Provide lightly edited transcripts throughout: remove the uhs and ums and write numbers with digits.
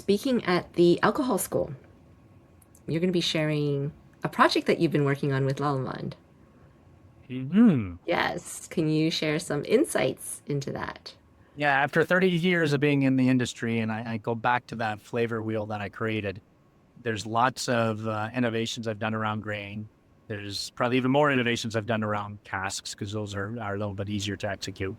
speaking at the alcohol school. You're going to be sharing a project that you've been working on with Lallemand. Hmm. Yes. Can you share some insights into that? Yeah, after 30 years of being in the industry, and I go back to that flavor wheel that I created, there's lots of innovations I've done around grain. There's probably even more innovations I've done around casks because those are a little bit easier to execute.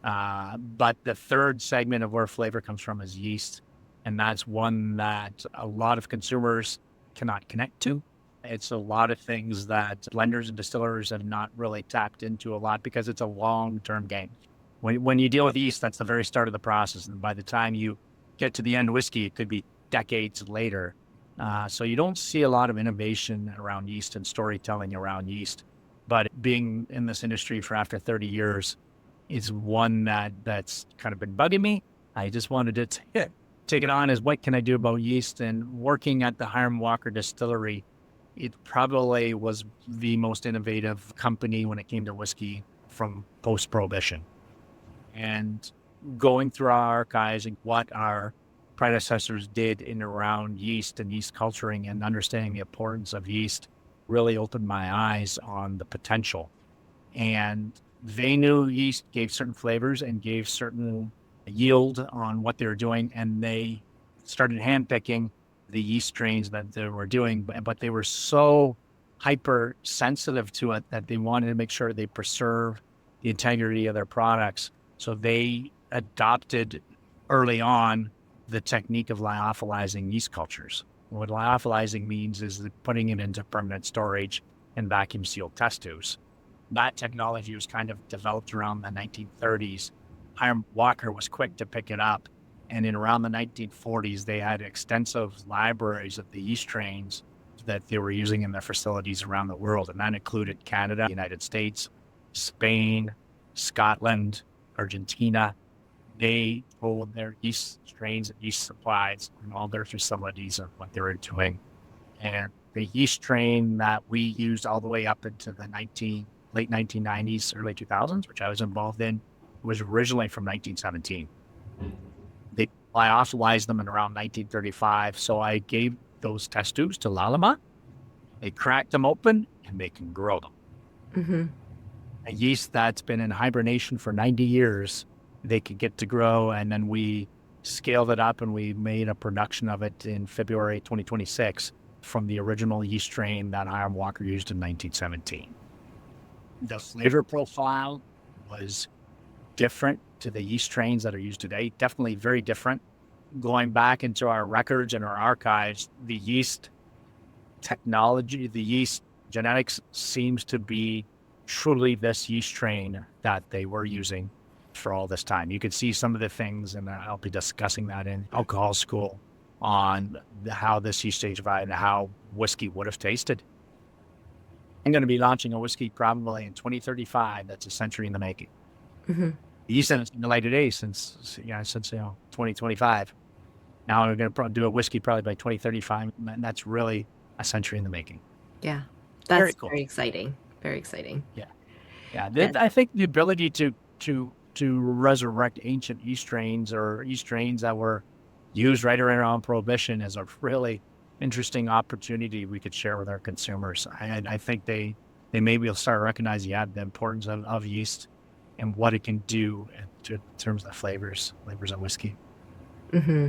But the third segment of where flavor comes from is yeast. And that's one that a lot of consumers cannot connect to. It's a lot of things that blenders and distillers have not really tapped into a lot because it's a long-term game. When you deal with yeast, that's the very start of the process. And by the time you get to the end whiskey, it could be decades later. So you don't see a lot of innovation around yeast and storytelling around yeast. But being in this industry for after 30 years, is one that's kind of been bugging me. I just wanted to take it on as what can I do about yeast? And working at the Hiram Walker Distillery, it probably was the most innovative company when it came to whiskey from post-prohibition. And going through our archives and what our predecessors did in around yeast and yeast culturing and understanding the importance of yeast really opened my eyes on the potential. And they knew yeast gave certain flavors and gave certain yield on what they were doing. And they started handpicking the yeast strains that they were doing, but they were so hyper sensitive to it that they wanted to make sure they preserve the integrity of their products. So they adopted early on the technique of lyophilizing yeast cultures. What lyophilizing means is putting it into permanent storage in vacuum sealed test tubes. That technology was kind of developed around the 1930s. Hiram Walker was quick to pick it up. And in around the 1940s, they had extensive libraries of the yeast strains that they were using in their facilities around the world. And that included Canada, the United States, Spain, Scotland, Argentina. They told their yeast strains and yeast supplies in all their facilities of what they were doing. And the yeast strain that we used all the way up into the late 1990s, early 2000s, which I was involved in, was originally from 1917. They lyophilized them in around 1935. So I gave those test tubes to Lallemand. They cracked them open and they can grow them. Mm-hmm. A yeast that's been in hibernation for 90 years, they could get to grow. And then we scaled it up and we made a production of it in February 2026 from the original yeast strain that Hiram Walker used in 1917. The flavor profile was different to the yeast strains that are used today, definitely very different. Going back into our records and our archives, the yeast technology, the yeast genetics seems to be truly this yeast strain that they were using for all this time. You could see some of the things, and I'll be discussing that in alcohol school on how this yeast stage and how whiskey would have tasted. I'm going to be launching a whiskey probably in 2035. That's a century in the making. Mm-hmm. You said it's in the light of day since 2025. Now we're going to do a whiskey probably by 2035, and that's really a century in the making. Yeah. Very That's cool. very exciting. Very exciting. Yeah, yeah. Yes. I think the ability to resurrect ancient yeast strains or yeast strains that were used right around Prohibition is a really interesting opportunity we could share with our consumers. I think they maybe will start recognizing the importance of yeast and what it can do in terms of flavors of whiskey. Mm-hmm.